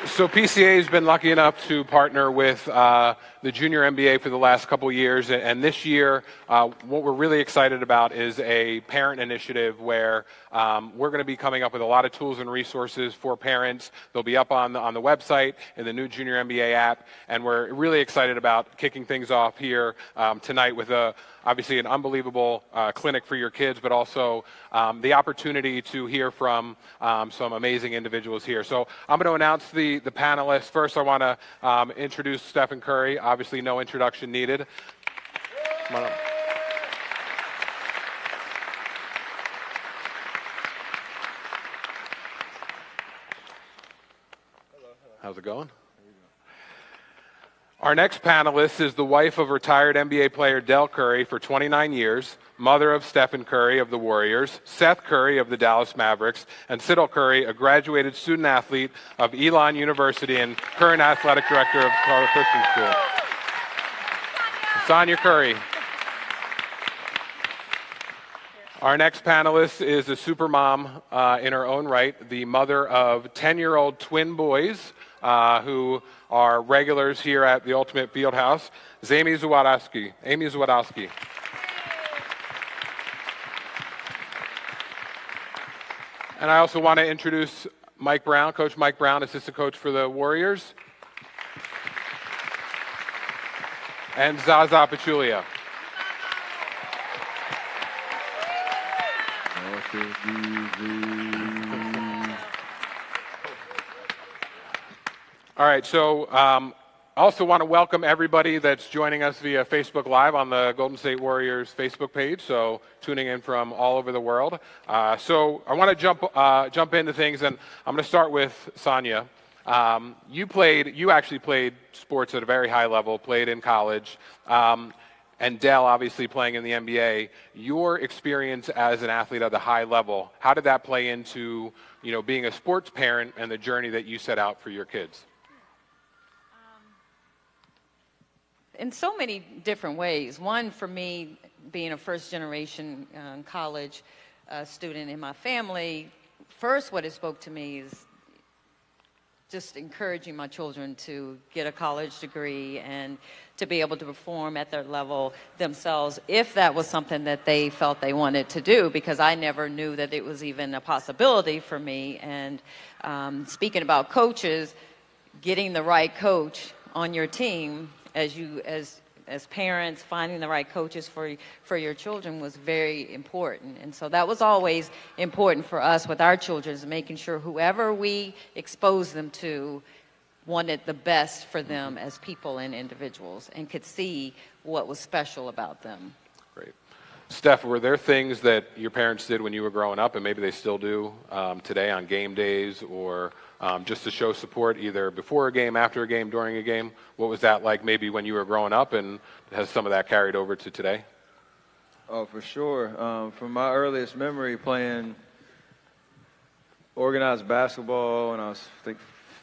So PCA has been lucky enough to partner with the Junior NBA for the last couple of years, and this year, what we're really excited about is a parent initiative where we're going to be coming up with a lot of tools and resources for parents. They'll be up on the website in the new Junior NBA app, and we're really excited about kicking things off here tonight with obviously an unbelievable clinic for your kids, but also the opportunity to hear from some amazing individuals here. So I'm going to announce the panelists. First, I want to introduce Stephen Curry. Obviously, no introduction needed. Come on up. How's it going? Our next panelist is the wife of retired NBA player Del Curry for 29 years, mother of Stephen Curry of the Warriors, Seth Curry of the Dallas Mavericks, and Siddle Curry, a graduated student athlete of Elon University and current athletic director of Colorado Christian School. Sonia Curry. Our next panelist is a supermom in her own right, the mother of 10-year-old twin boys who are regulars here at the Ultimate Fieldhouse, Amy Zawodowski. Amy Zawodowski. And I also want to introduce Mike Brown, Coach Mike Brown, assistant coach for the Warriors. And Zaza Pachulia. All right, so I also want to welcome everybody that's joining us via Facebook Live on the Golden State Warriors Facebook page, so tuning in from all over the world. So I want to jump into things, and I'm going to start with Sonia. You actually played sports at a very high level, played in college, and Dell obviously playing in the NBA. Your experience as an athlete at the high level, how did that play into being a sports parent and the journey that you set out for your kids? In so many different ways. One, for me, being a first-generation college student in my family, first what it spoke to me is just encouraging my children to get a college degree and to be able to perform at their level themselves if that was something that they felt they wanted to do, because I never knew that it was even a possibility for me. And speaking about coaches, getting the right coach on your team as parents, finding the right coaches for your children was very important. And so that was always important for us with our children, is making sure whoever we exposed them to wanted the best for them as people and individuals and could see what was special about them. Great. Steph, were there things that your parents did when you were growing up, and maybe they still do today on game days, or just to show support either before a game, after a game, during a game? What was that like maybe when you were growing up, and has some of that carried over to today? Oh, for sure. From my earliest memory playing organized basketball when I was, I think,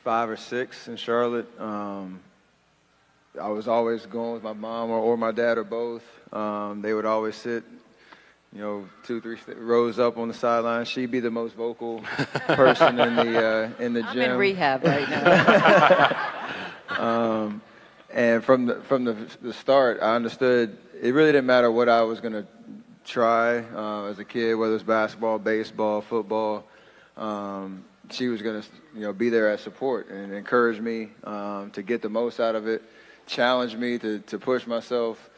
5 or 6 in Charlotte, I was always going with my mom or my dad or both. They would always sit 2-3 rows up on the sideline. She'd be the most vocal person in the gym. I'm in rehab right now. And from the start, I understood it really didn't matter what I was going to try as a kid, whether it's basketball, baseball, football. She was going to be there as support and encourage me to get the most out of it, challenge me to push myself.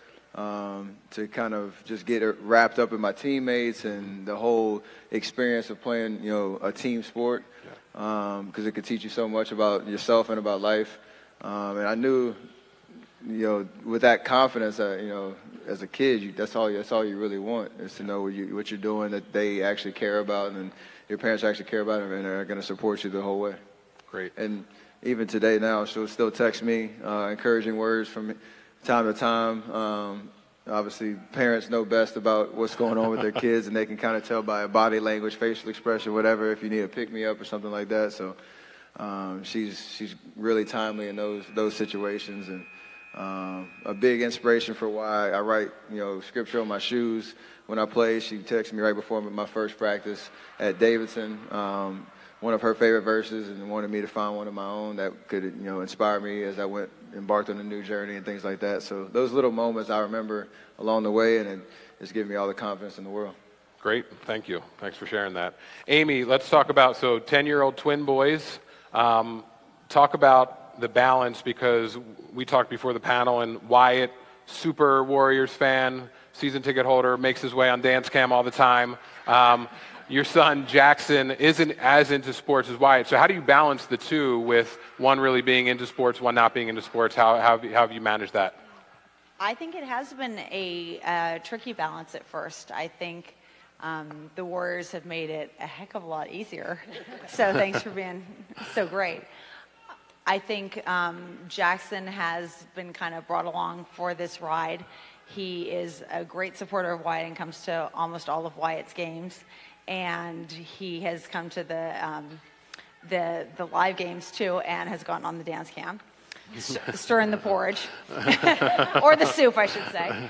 To kind of just get wrapped up in my teammates and the whole experience of playing, a team sport, because it could teach you so much about yourself and about life. And I knew, with that confidence, as a kid, that's all you really want, is to know what you're doing, that they actually care about, and your parents actually care about it, and are going to support you the whole way. Great. And even today now, she'll still text me encouraging words from time to time. Obviously, parents know best about what's going on with their kids, and they can kind of tell by body language, facial expression, whatever, if you need to pick me up or something like that. So she's really timely in those situations, and a big inspiration for why I write scripture on my shoes when I play. She texted me right before my first practice at Davidson. one of her favorite verses and wanted me to find one of my own that could, inspire me as I embarked on a new journey and things like that. So those little moments I remember along the way, and it's given me all the confidence in the world. Great. Thank you. Thanks for sharing that. Amy, let's talk about, 10-year-old twin boys. Talk about the balance, because we talked before the panel, and Wyatt, super Warriors fan, season ticket holder, makes his way on dance cam all the time. Your son, Jackson, isn't as into sports as Wyatt. So how do you balance the two, with one really being into sports, one not being into sports? How have you managed that? I think it has been a tricky balance at first. I think the Warriors have made it a heck of a lot easier. So thanks for being so great. I think Jackson has been kind of brought along for this ride. He is a great supporter of Wyatt and comes to almost all of Wyatt's games. And he has come to the live games too, and has gone on the dance cam, stirring the porridge, or the soup, I should say.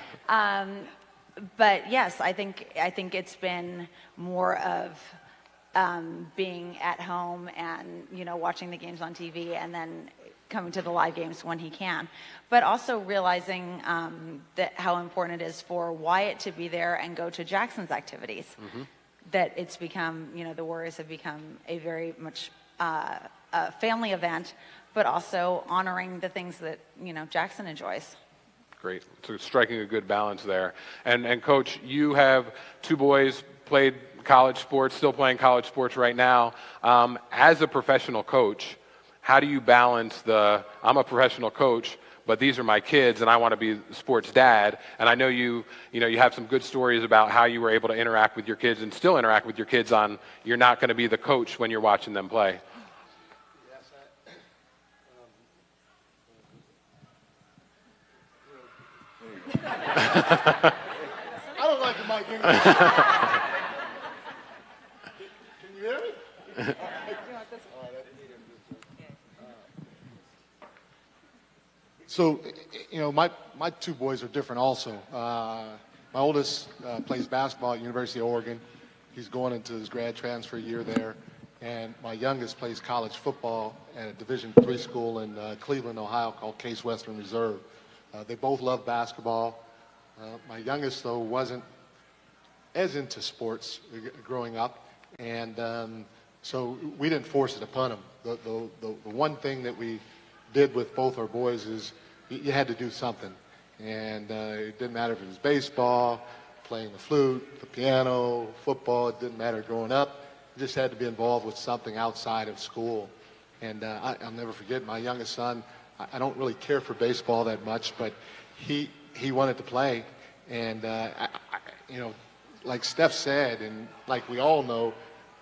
But yes, I think it's been more of being at home and watching the games on TV, and then coming to the live games when he can. But also realizing that how important it is for Wyatt to be there and go to Jackson's activities. Mm-hmm. That it's become, the Warriors have become a very much a family event, but also honoring the things that Jackson enjoys. Great. So striking a good balance there. And Coach, you have two boys, played college sports, still playing college sports right now. As a professional coach, how do you balance I'm a professional coach, but these are my kids and I want to be the sports dad? And I know you have some good stories about how you were able to interact with your kids and still interact with your kids on, you're not going to be the coach when you're watching them play. I don't like the mic anymore. Can you hear me? So, my two boys are different also. My oldest plays basketball at University of Oregon. He's going into his grad transfer year there. And my youngest plays college football at a Division III school in Cleveland, Ohio, called Case Western Reserve. They both love basketball. My youngest, though, wasn't as into sports growing up, and so we didn't force it upon him. The one thing that we did with both our boys is you had to do something, and it didn't matter if it was baseball, playing the flute, the piano, football. It didn't matter growing up. You just had to be involved with something outside of school. And I'll never forget my youngest son. I don't really care for baseball that much, but he wanted to play. And, like Steph said, and like we all know,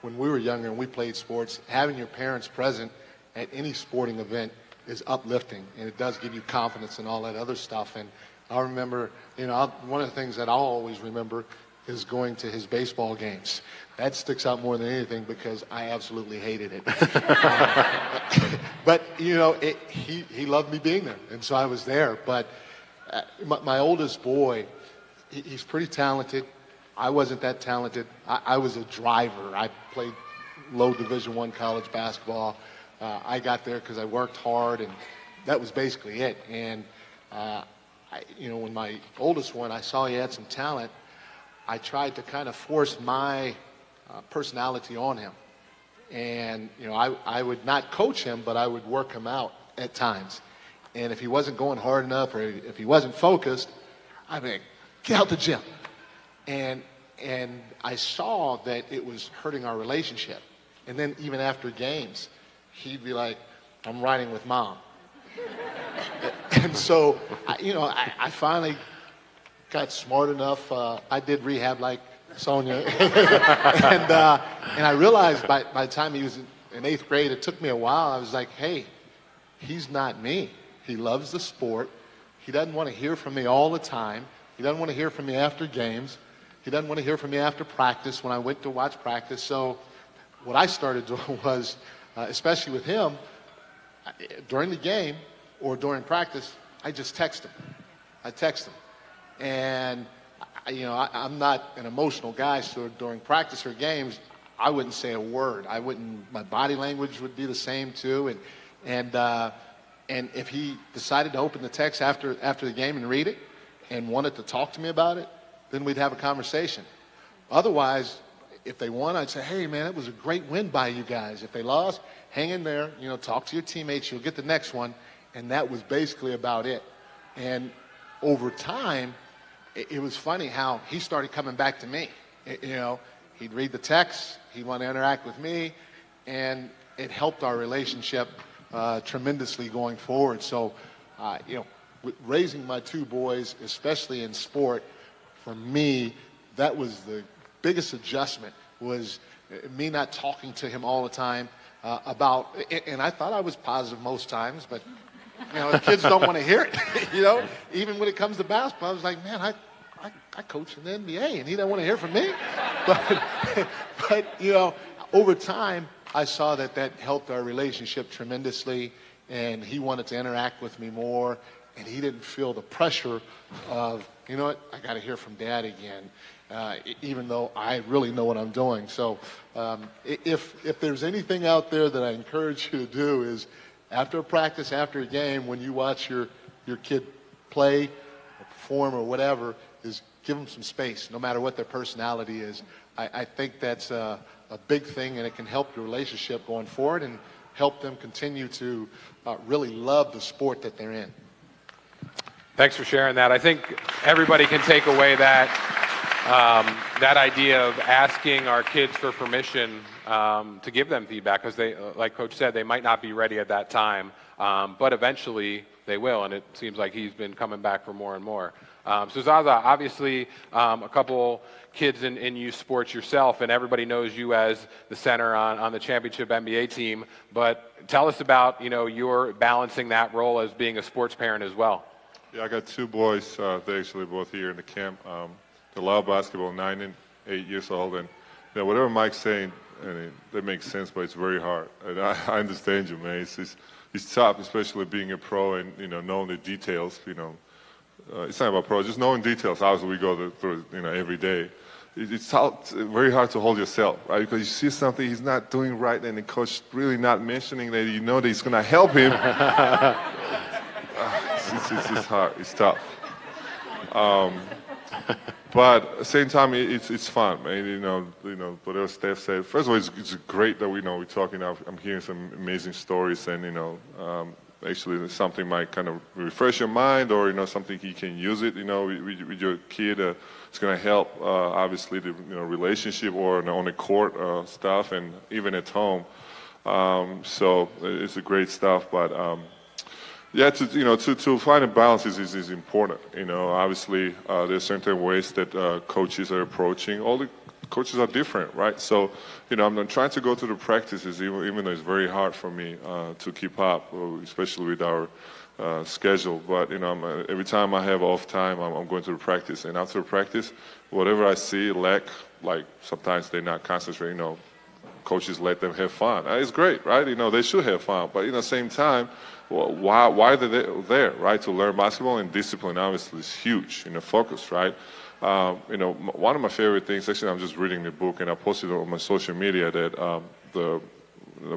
when we were younger and we played sports, having your parents present at any sporting event is uplifting, and it does give you confidence and all that other stuff. And I remember, one of the things that I'll always remember is going to his baseball games. That sticks out more than anything because I absolutely hated it. But, he loved me being there, and so I was there. But my oldest boy, he's pretty talented. I wasn't that talented. I was a driver. I played low Division I college basketball. I got there because I worked hard, and that was basically it. And, when my oldest one, I saw he had some talent, I tried to kind of force my personality on him. And, I would not coach him, but I would work him out at times. And if he wasn't going hard enough or if he wasn't focused, I'd be like, get out the gym. And I saw that it was hurting our relationship. And then even after games, he'd be like, I'm riding with Mom. And so, I finally got smart enough. I did rehab like Sonia. And I realized by the time he was in 8th grade, it took me a while. I was like, hey, he's not me. He loves the sport. He doesn't want to hear from me all the time. He doesn't want to hear from me after games. He doesn't want to hear from me after practice when I went to watch practice. So what I started doing was, especially with him, during the game or during practice, I just text him. I text him. And, I'm not an emotional guy, so during practice or games, I wouldn't say a word. My body language would be the same too. And if he decided to open the text after the game and read it and wanted to talk to me about it, then we'd have a conversation. Otherwise, if they won, I'd say, hey, man, it was a great win by you guys. If they lost, hang in there, talk to your teammates. You'll get the next one. And that was basically about it. And over time, it was funny how he started coming back to me. He'd read the text, he'd want to interact with me, and it helped our relationship tremendously going forward. So, with raising my two boys, especially in sport, for me, that was the biggest adjustment, was me not talking to him all the time about, and I thought I was positive most times, but the kids don't want to hear it. Even when it comes to basketball, I was like, man, I coach in the NBA, and he doesn't want to hear from me. But over time, I saw that helped our relationship tremendously, and he wanted to interact with me more, and he didn't feel the pressure of, I got to hear from Dad again, even though I really know what I'm doing. So if there's anything out there that I encourage you to do is, after a practice, after a game, when you watch your kid play or perform or whatever, is give them some space, no matter what their personality is. I think that's a big thing, and it can help your relationship going forward and help them continue to really love the sport that they're in. Thanks for sharing that. I think everybody can take away that idea of asking our kids for permission to give them feedback, because they, like Coach said, they might not be ready at that time, but eventually they will, and it seems like he's been coming back for more and more. So Zaza, obviously a couple kids in youth sports yourself, and everybody knows you as the center on the championship NBA team, but tell us about your balancing that role as being a sports parent as well. Yeah, I got two boys. They actually both here in the camp. They love basketball, 9 and 8 years old, and whatever Mike's saying, that makes sense, but it's very hard. And I understand you, man. It's tough, especially being a pro and knowing the details. It's not about pro, just knowing details. Obviously, we go through every day. It's very hard to hold yourself, right? Because you see something he's not doing right, and the coach really not mentioning that that he's going to help him. It's hard. It's tough. But at the same time, it's fun, man. Whatever Steph said. First of all, it's great that we're talking now. I'm hearing some amazing stories, and actually something might kind of refresh your mind, or something you can use it. With your kid, it's going to help. Obviously, the relationship or on the court stuff, and even at home. So it's a great stuff, but. Yeah, to find a balance is important. Obviously there's certain ways that coaches are approaching. All the coaches are different, right? So I'm trying to go to the practices, even though it's very hard for me to keep up, especially with our schedule. But every time I have off time, I'm going to the practice, and after practice, whatever I see like sometimes they're not concentrating. Coaches let them have fun. It's great, right? They should have fun, but at the same time. Well, why are they there, right? To learn basketball, and discipline obviously is huge, focus, right? One of my favorite things, actually, I'm just reading the book, and I posted it on my social media, that the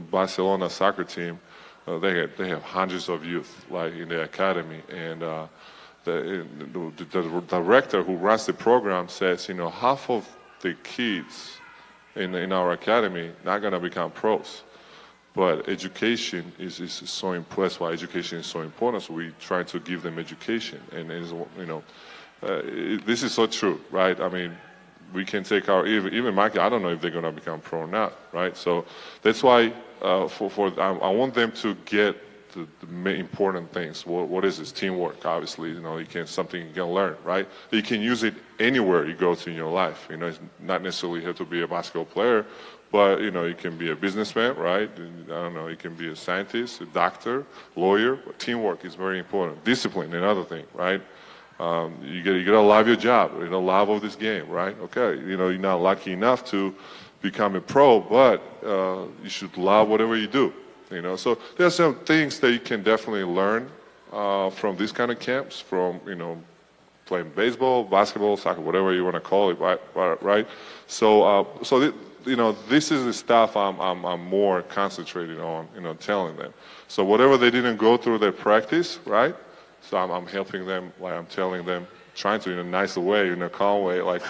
Barcelona soccer team, they have hundreds of youth, like in the academy, and the director who runs the program says, half of the kids in our academy not going to become pros. But education is so important. That's why education is so important. So we try to give them education, and this is so true, right? I mean, we can take even Mike. I don't know if they're going to become pro or not, right? So that's why I want them to get the important things. What is this? Teamwork, obviously. Something you can learn, right? You can use it anywhere you go to in your life. It's not necessarily have to be a basketball player. But, you can be a businessman, right? I don't know, you can be a scientist, a doctor, lawyer. But teamwork is very important. Discipline, another thing, right? You got to love your job, love of this game, right? Okay, you're not lucky enough to become a pro, but you should love whatever you do, So there are some things that you can definitely learn from these kind of camps, from, playing baseball, basketball, soccer, whatever you want to call it, right? So this is the stuff I'm more concentrated on, telling them. So whatever they didn't go through their practice, right? So I'm helping them, like I'm telling them, trying to in a nicer way, in a calm way, like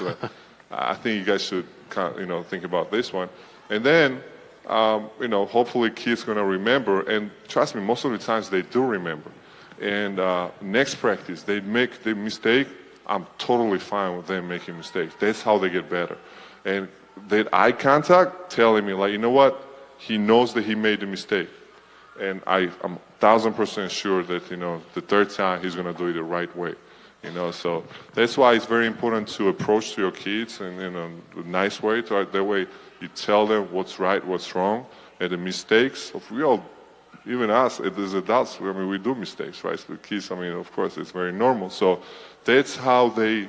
I think you guys should think about this one. And then, hopefully kids gonna remember, and trust me, most of the times they do remember. And next practice, they make the mistake, I'm totally fine with them making mistakes. That's how they get better. And that eye contact telling me, like, you know what? He knows that he made the mistake. And I'm 1,000% sure that, the third time he's going to do it the right way. So that's why it's very important to approach to your kids in a nice way. That way you tell them what's right, what's wrong, and the mistakes. Even us as adults, we do mistakes, right? So the kids, of course, it's very normal. So that's how they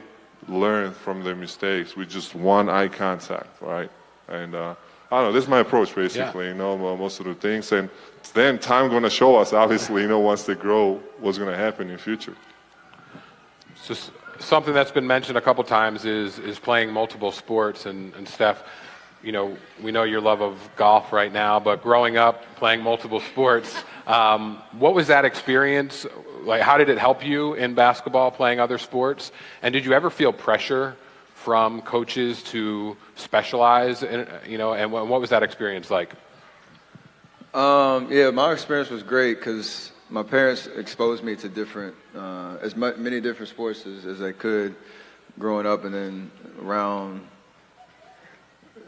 learn from their mistakes with just one eye contact, right? And I don't know, this is my approach, basically, most of the things. And then time going to show us, obviously, once they grow, what's going to happen in the future. So something that's been mentioned a couple times is playing multiple sports. And Steph, we know your love of golf right now, but growing up playing multiple sports, what was that experience? Like, how did it help you in basketball, playing other sports? And did you ever feel pressure from coaches to specialize in, and what was that experience like? Yeah, my experience was great because my parents exposed me to different, many different sports as I could growing up. And then around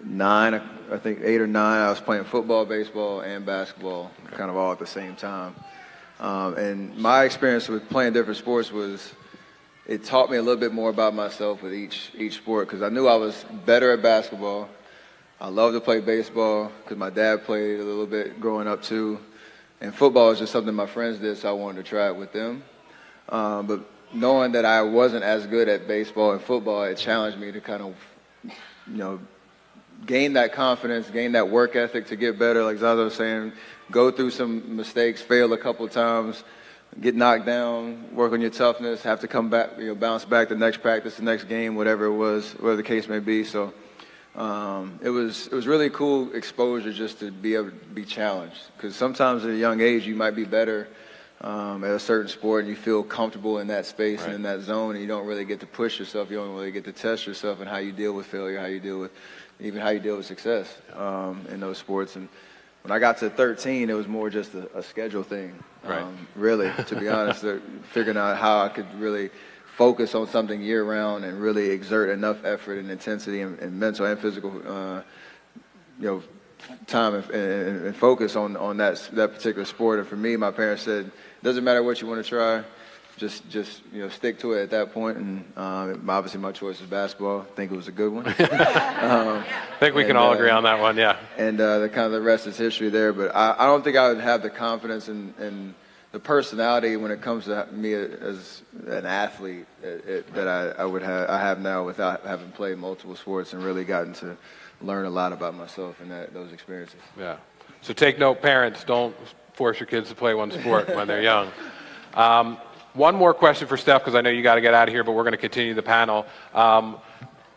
9, I think 8 or 9, I was playing football, baseball, and basketball kind of all at the same time. And my experience with playing different sports it taught me a little bit more about myself with each sport, because I knew I was better at basketball. I loved to play baseball because my dad played a little bit growing up too. And football was just something my friends did, so I wanted to try it with them. But knowing that I wasn't as good at baseball and football, it challenged me to kind of, gain that confidence, gain that work ethic to get better. Like Zaza was saying, go through some mistakes, fail a couple of times, get knocked down, work on your toughness, have to come back, bounce back the next practice, the next game, whatever it was, whatever the case may be. So it was really cool exposure just to be able to be challenged. Because sometimes at a young age you might be better at a certain sport and you feel comfortable in that space and in that zone, and you don't really get to push yourself, you don't really get to test yourself and how you deal with failure, how you deal with success in those sports. And when I got to 13, it was more just a schedule thing, really, to be honest, figuring out how I could really focus on something year-round and really exert enough effort and intensity and mental and physical, time and focus on that particular sport. And for me, my parents said, it doesn't matter what you want to try, just stick to it at that point. And obviously my choice was basketball. I think it was a good one. I think we can all agree on that one, yeah. And the rest is history there. But I don't think I would have the confidence and the personality when it comes to me as an athlete that I have now without having played multiple sports and really gotten to learn a lot about myself in those experiences. Yeah. So take note, parents, don't force your kids to play one sport when they're young. One more question for Steph, because I know you got to get out of here, but we're going to continue the panel.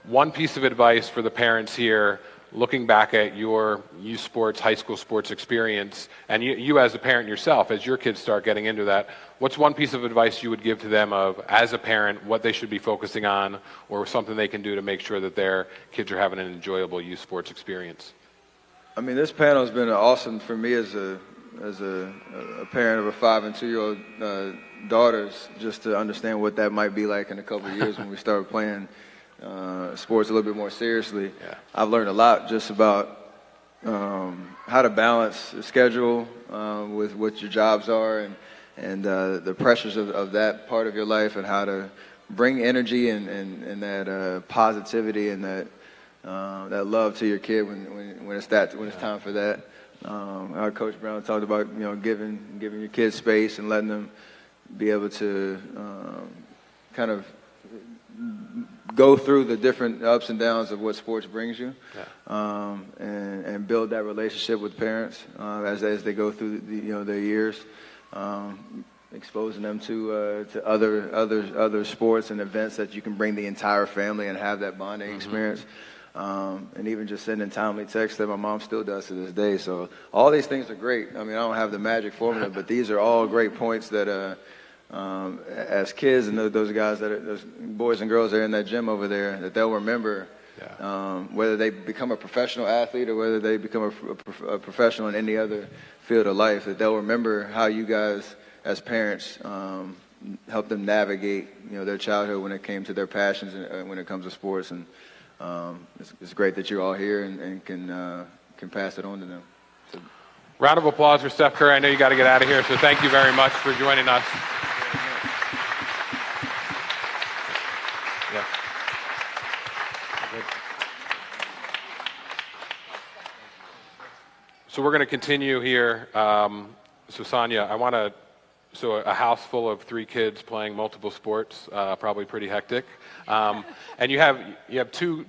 One piece of advice for the parents here, looking back at your youth sports, high school sports experience, and you as a parent yourself, as your kids start getting into that, what's one piece of advice you would give to them of, as a parent, what they should be focusing on, or something they can do to make sure that their kids are having an enjoyable youth sports experience? I mean, this panel has been awesome for me as a parent of a 5 and 2-year-old daughters, just to understand what that might be like in a couple of years when we start playing sports a little bit more seriously. Yeah. I've learned a lot just about how to balance the schedule with what your jobs are and the pressures of that part of your life, and how to bring energy and that positivity and that love to your kid when it's time for that. Our Coach Brown talked about giving your kids space and letting them be able to kind of go through the different ups and downs of what sports brings you, and build that relationship with parents as they go through their years, exposing them to other sports and events that you can bring the entire family and have that bonding experience. and even just sending timely texts that my mom still does to this day. So all these things are great. I mean, I don't have the magic formula, but these are all great points that as kids and those guys those boys and girls that are in that gym over there, that they'll remember. Whether they become a professional athlete or whether they become a professional in any other field of life, that they'll remember how you guys as parents help them navigate, their childhood when it came to their passions and when it comes to sports. And it's great that you're all here and can pass it on to them. So. Round of applause for Steph Curry. I know you got to get out of here, so thank you very much for joining us. Yeah. So we're going to continue here. So Sonia, so a house full of 3 kids playing multiple sports, probably pretty hectic. And you have two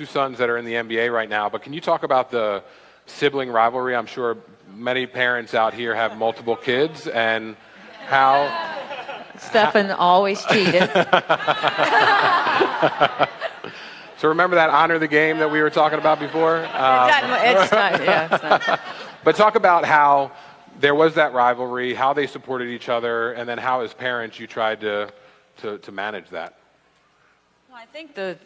sons that are in the NBA right now. But can you talk about the sibling rivalry? I'm sure many parents out here have multiple kids, and how. Stephen always cheated. So remember that honor the game that we were talking about before? It's not. But talk about how there was that rivalry, how they supported each other, and then how as parents you tried to manage that. Well, I think the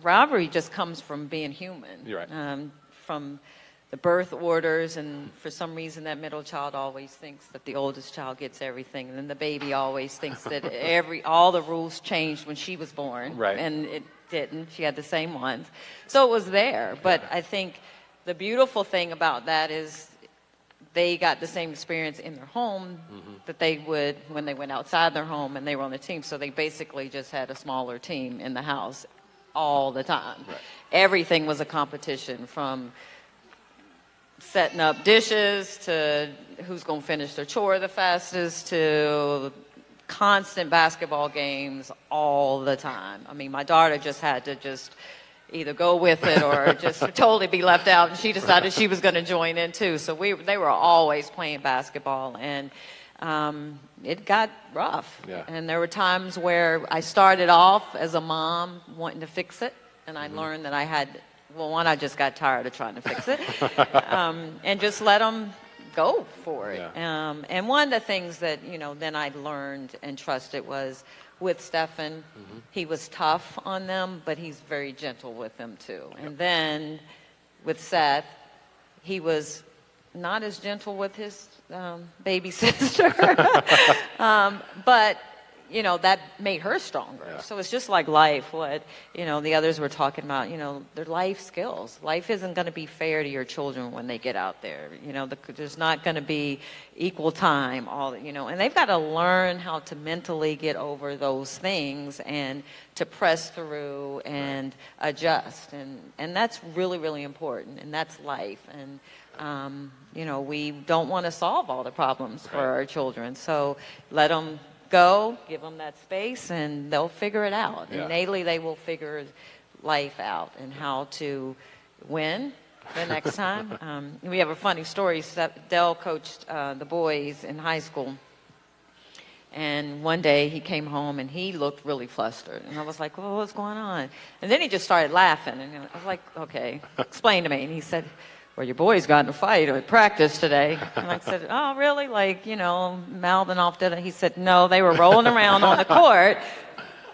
rivalry just comes from being human. You're right. From the birth orders, and for some reason that middle child always thinks that the oldest child gets everything, and then the baby always thinks that all the rules changed when she was born. Right. And it didn't. She had the same ones. So it was there. But I think the beautiful thing about that is they got the same experience in their home that they would when they went outside their home and they were on the team. So they basically just had a smaller team in the house all the time. Right. Everything was a competition, from setting up dishes to who's going to finish their chore the fastest to constant basketball games all the time. I mean, my daughter just had to either go with it or just totally be left out, and she decided she was going to join in too. So they were always playing basketball, and it got rough. Yeah. And there were times where I started off as a mom wanting to fix it, and I learned that I just got tired of trying to fix it, and just let them go for it. Yeah. And one of the things that, then I learned and trusted was with Stephen, he was tough on them, but he's very gentle with them too. Yep. And then with Seth, he was not as gentle with his baby sister, but that made her stronger. Yeah. So it's just like life, what, the others were talking about, their life skills. Life isn't going to be fair to your children when they get out there. There's not going to be equal time, and they've got to learn how to mentally get over those things and to press through and adjust. And that's really, really important, and that's life. And, we don't want to solve all the problems for our children. So let them go, give them that space, and they'll figure it out. Yeah. Innately, they will figure life out and how to win the next time. We have a funny story. Dell coached the boys in high school, and one day he came home and he looked really flustered. And I was like, well, what's going on? And then he just started laughing, and I was like, okay, explain to me. And he said, well, your boys got in a fight at practice today. And I said, oh, really? Mouthing off to them. He said, no, they were rolling around on the court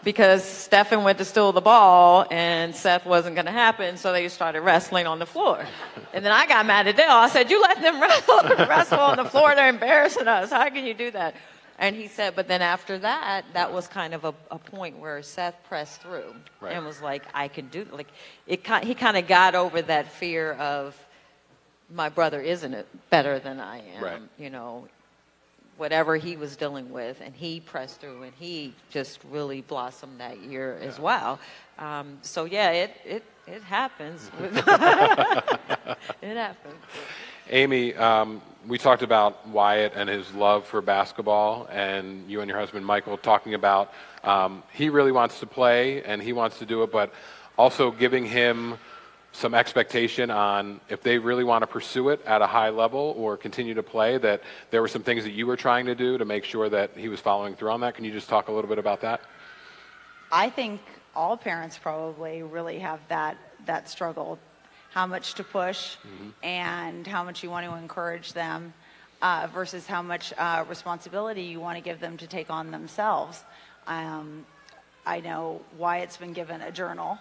because Stephen went to steal the ball and Seth wasn't going to happen, so they started wrestling on the floor. And then I got mad at Dale. I said, you let them wrestle on the floor. They're embarrassing us. How can you do that? And he said, but then after that was kind of a point where Seth pressed through. Right. And was like, I can do he kind of got over that fear of, my brother isn't better than I am, right. Whatever he was dealing with, and he pressed through, and he just really blossomed that year as well. So yeah, it happens. It happens. Amy, we talked about Wyatt and his love for basketball, and you and your husband Michael talking about he really wants to play and he wants to do it, but also giving him some expectation on if they really want to pursue it at a high level or continue to play, that there were some things that you were trying to do to make sure that he was following through on that. Can you just talk a little bit about that? I think all parents probably really have that that struggle, how much to push and how much you want to encourage them versus how much responsibility you want to give them to take on themselves. I know Wyatt's been given a journal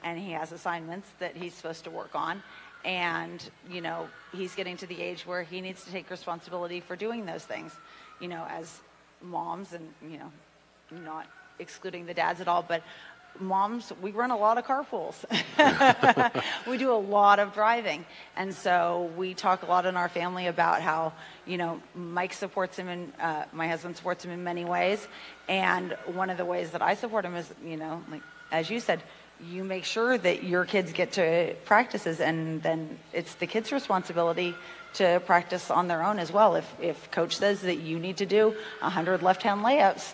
and he has assignments that he's supposed to work on. And, you know, he's getting to the age where he needs to take responsibility for doing those things, you know, as moms, and, you know, not excluding the dads at all, but moms, we run a lot of carpools. We do a lot of driving. And so we talk a lot in our family about how, you know, Mike supports him and my husband supports him in many ways. And one of the ways that I support him is, you know, like, as you said, you make sure that your kids get to practices, and then it's the kids' responsibility to practice on their own as well. If coach says that you need to do 100 left-hand layups,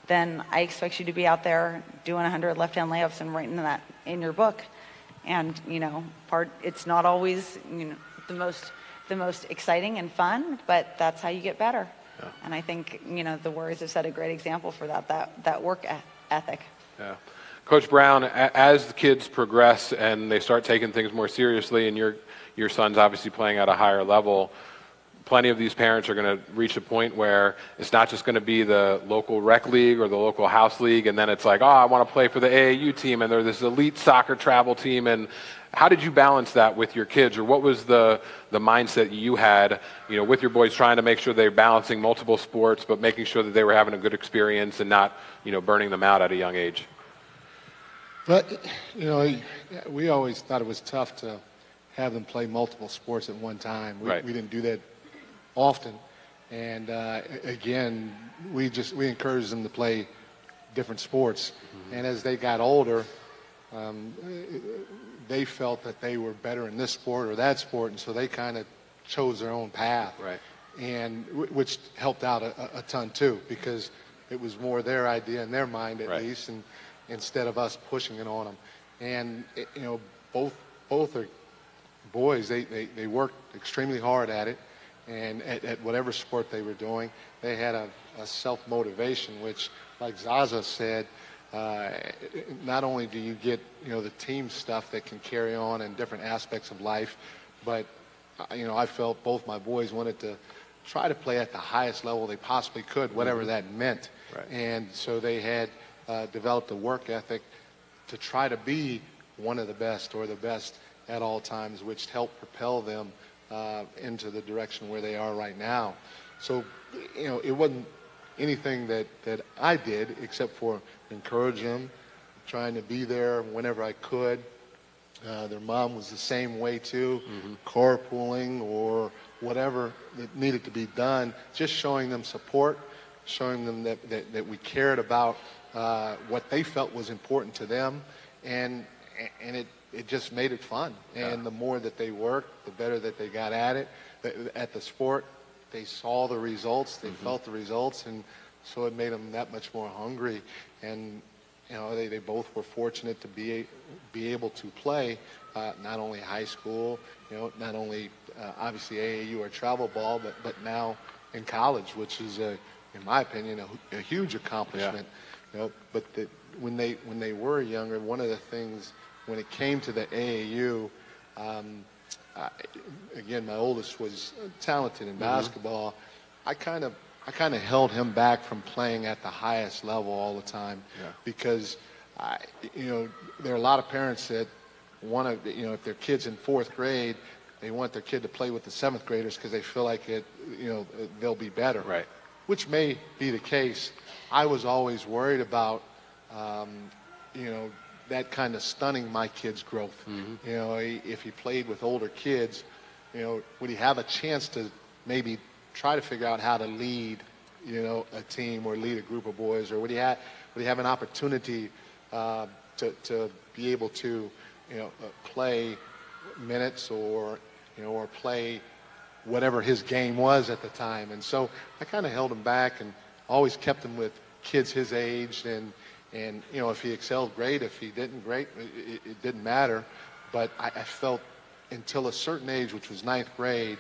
then I expect you to be out there doing 100 left-hand layups and writing that in your book. And, you know, it's not always, you know, the most exciting and fun, but that's how you get better. Yeah. And I think, you know, the Warriors have set a great example for that work ethic. Yeah. Coach Brown, as the kids progress and they start taking things more seriously, and your son's obviously playing at a higher level, plenty of these parents are going to reach a point where it's not just going to be the local rec league or the local house league, and then it's like, oh, I want to play for the AAU team, and they're this elite soccer travel team. And how did you balance that with your kids, or what was the mindset you had, you know, with your boys, trying to make sure they're balancing multiple sports, but making sure that they were having a good experience and not, you know, burning them out at a young age? But, you know, we always thought it was tough to have them play multiple sports at one time. We didn't do that often. And, again, we encouraged them to play different sports. Mm-hmm. And as they got older, they felt that they were better in this sport or that sport, and so they kind of chose their own path. Right. And which helped out a ton, too, because it was more their idea in their mind, at least, and instead of us pushing it on them. And, you know, both are boys. They worked extremely hard at it, and at whatever sport they were doing, they had a self-motivation, which, like Zaza said, not only do you get, you know, the team stuff that can carry on in different aspects of life, but, you know, I felt both my boys wanted to try to play at the highest level they possibly could, whatever that meant. Right. And so they had developed a work ethic to try to be one of the best or the best at all times, which helped propel them into the direction where they are right now. So, you know, it wasn't anything that I did except for encourage them, trying to be there whenever I could. Their mom was the same way too, carpooling or whatever that needed to be done, just showing them support, showing them that we cared about what they felt was important to them, and it just made it fun. And the more that they worked, the better that they got at it, at the sport. They saw the results, they felt the results, and so it made them that much more hungry. And, you know, they both were fortunate to be able to play not only high school, you know, not only obviously AAU or travel ball, but now in college, which is in my opinion a huge accomplishment. You know, but when they were younger, one of the things when it came to the AAU, again, my oldest was talented in basketball. I kind of held him back from playing at the highest level all the time, because you know, there are a lot of parents that want to, you know, if their kid's in 4th grade, they want their kid to play with the 7th graders because they feel like they'll be better. Right. Which may be the case. I was always worried about, you know, that kind of stunning my kid's growth. You know, if he played with older kids, you know, would he have a chance to maybe try to figure out how to lead, you know, a team or lead a group of boys, or would he have an opportunity to be able to, you know, play minutes or, you know, or play whatever his game was at the time. And so I kind of held him back and always kept him with kids his age, and you know, if he excelled, great. If he didn't, great. It didn't matter. But I felt until a certain age, which was 9th grade,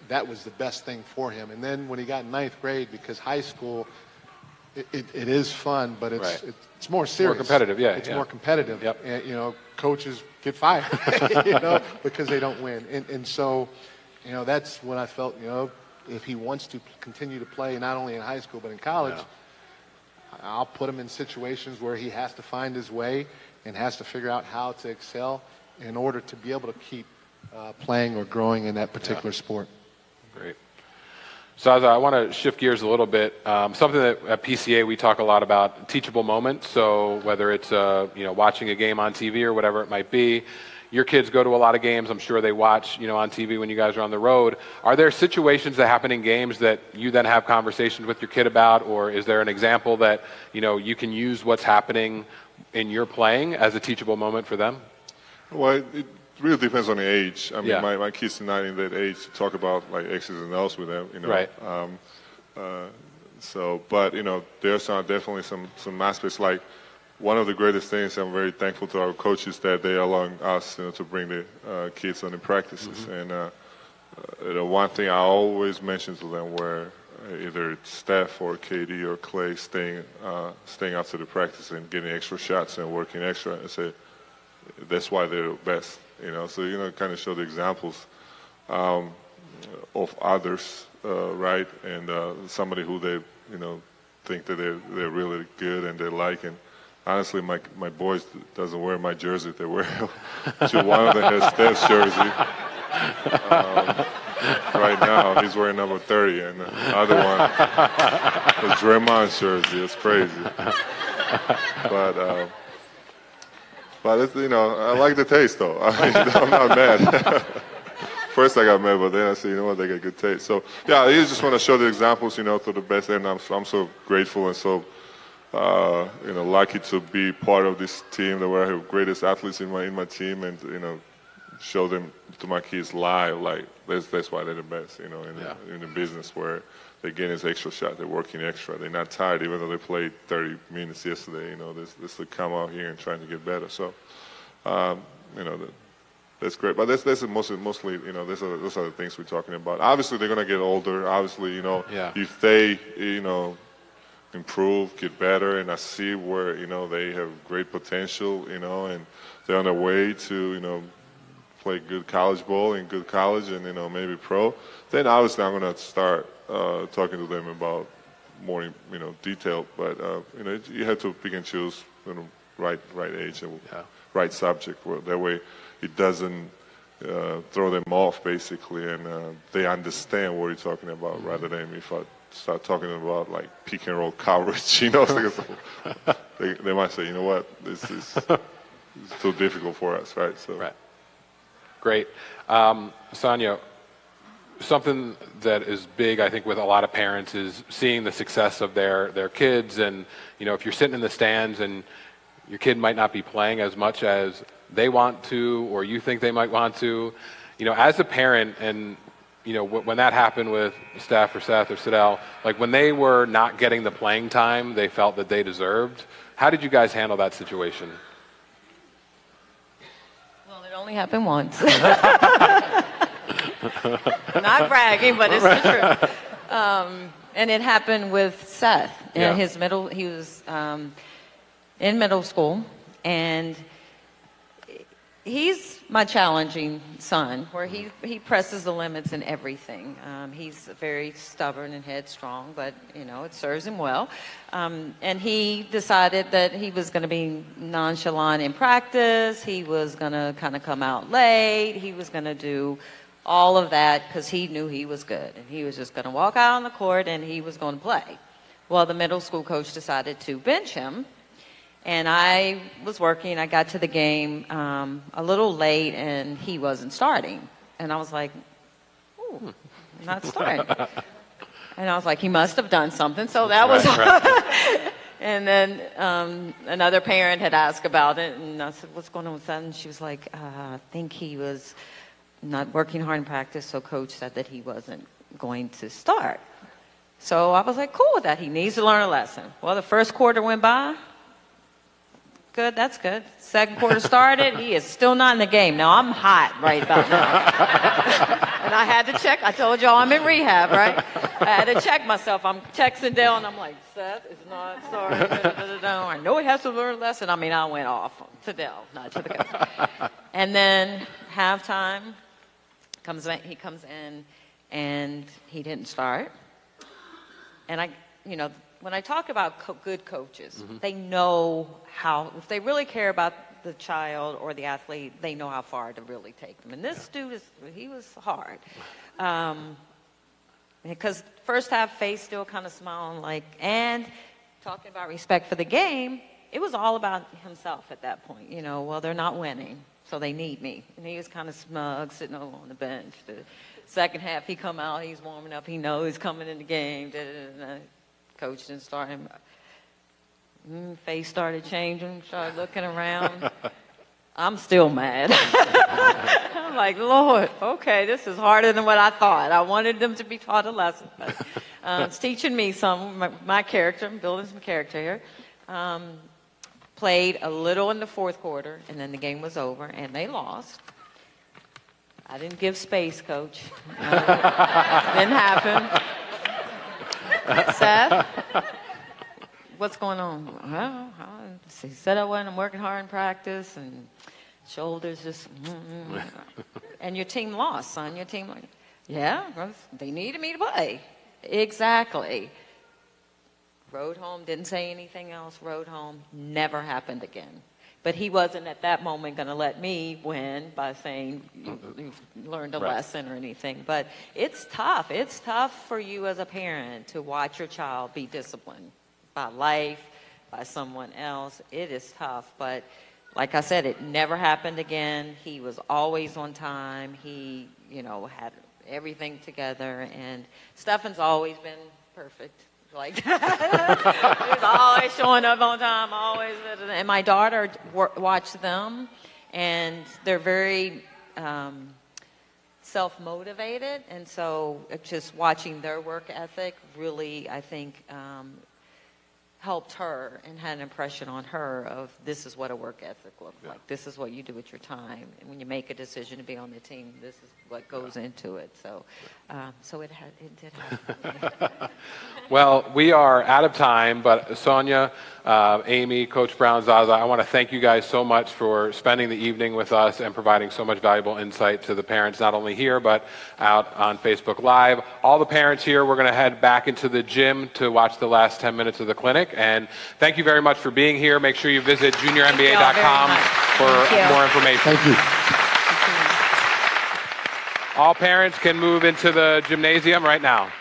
that was the best thing for him. And then when he got 9th grade, because high school, it is fun, but Right. it's more serious. More competitive, yeah. It's yeah. more competitive. Yep. And, coaches get fired, because they don't win. And so, that's when I felt, if he wants to continue to play not only in high school but in college, I'll put him in situations where he has to find his way and has to figure out how to excel in order to be able to keep playing or growing in that particular sport. Great. So I want to shift gears a little bit. Something that at PCA we talk a lot about, teachable moments. So whether it's watching a game on TV or whatever it might be, your kids go to a lot of games. I'm sure they watch on TV when you guys are on the road. Are there situations that happen in games that you then have conversations with your kid about, or is there an example that you can use what's happening in your playing as a teachable moment for them? Well, it really depends on the age. I mean, Yeah. my kids are not in that age to talk about like X's and O's with them. Right. But there's definitely some aspects. Like one of the greatest things, I'm very thankful to our coaches that they allowing us to bring the kids on the practices. Mm-hmm. And the one thing I always mention to them, where either it's Steph or KD or Clay staying after the practice and getting extra shots and working extra, and say that's why they're the best. So kind of show the examples of others, right? And somebody who they think that they're really good and they like. And honestly, my boys doesn't wear my jersey; they wear to one of them has Steph's jersey. Right now, he's wearing number 30, and the other one is Draymond's jersey. It's crazy, but it's, I like the taste though. I'm not mad. First I got mad, but then I said, what, they got good taste. So yeah, I just want to show the examples, to the best, and I'm so grateful and so lucky to be part of this team that where I have greatest athletes in my team, and show them to my kids live, like that's why they're the best, in the business, where they're getting this extra shot, they're working extra, they're not tired even though they played 30 minutes yesterday. This to come out here and trying to get better. So that's great. But that's mostly those are the things we're talking about. Obviously they're gonna get older. Obviously if they improve, get better, and I see where they have great potential, and they're on their way to play good college ball in good college and maybe pro, then obviously I'm going to start talking to them about more detail. But you have to pick and choose right age and right subject. That way it doesn't throw them off basically, and they understand what you're talking about, rather than if I start talking about like pick and roll coverage. They might say, what, this is too difficult for us, right? So. Right. Great. Sonia, something that is big, I think, with a lot of parents is seeing the success of their kids. And, if you're sitting in the stands and your kid might not be playing as much as they want to, or you think they might want to, as a parent, and, when that happened with Steph or Seth or Sidell, like when they were not getting the playing time they felt that they deserved, how did you guys handle that situation? It only happened once. Not bragging, but it's the truth. And it happened with Seth. Yeah. He was in middle school, and he's my challenging son, where he presses the limits in everything. He's very stubborn and headstrong, but it serves him well. And he decided that he was going to be nonchalant in practice. He was going to kind of come out late. He was going to do all of that because he knew he was good, and he was just going to walk out on the court and he was going to play. Well, the middle school coach decided to bench him. And I was working. I got to the game a little late, and he wasn't starting. And I was like, ooh, not starting. And I was like, he must have done something. So that was right. And then another parent had asked about it, and I said, what's going on with that? And she was like, I think he was not working hard in practice, so coach said that he wasn't going to start. So I was like, cool with that. He needs to learn a lesson. Well, the first quarter went by. Good, that's good. Second quarter started, he is still not in the game. Now, I'm hot right about now. And I had to check. I told y'all I'm in rehab, right? I had to check myself. I'm texting Dale, and I'm like, Seth is not sorry. I know he has to learn a lesson. I mean, I went off to Dale, not to the coach. And then halftime, he comes in, and he didn't start. And when I talk about good coaches, they know how, if they really care about the child or the athlete, they know how far to really take them. And this dude, he was hard. Because first half, face still kind of smiling and talking about respect for the game, it was all about himself at that point. Well, they're not winning, so they need me. And he was kind of smug, sitting over on the bench. The second half, he come out, he's warming up, he knows he's coming in the game. Coach didn't start him. Face started changing, started looking around. I'm still mad. I'm like, Lord, okay, this is harder than what I thought. I wanted them to be taught a lesson. But it's teaching me my character. I'm building some character here. Played a little in the fourth quarter, and then the game was over, and they lost. I didn't give space, Coach. Didn't happen. Seth? What's going on? Well, he said I wasn't. I'm working hard in practice, and shoulders just. And your team lost, son. Your team, yeah, they needed me to play. Exactly. Rode home, didn't say anything else. Rode home, never happened again. But he wasn't at that moment going to let me win by saying you've learned a lesson or anything. But it's tough. It's tough for you as a parent to watch your child be disciplined by life, by someone else. It is tough. But like I said, it never happened again. He was always on time. He, had everything together. And Stefan's always been perfect. Like he's always showing up on time, always. And my daughter watched them, and they're very self-motivated. And so just watching their work ethic really, I think, helped her and had an impression on her of this is what a work ethic looks like. This is what you do with your time. And when you make a decision to be on the team, this is what goes into it. So so it did happen. Well, we are out of time, but Sonia, Amy, Coach Brown, Zaza, I want to thank you guys so much for spending the evening with us and providing so much valuable insight to the parents, not only here, but out on Facebook Live. All the parents here, we're going to head back into the gym to watch the last 10 minutes of the clinic. And thank you very much for being here. Make sure you visit juniormba.com for more information. Thank you. All parents can move into the gymnasium right now.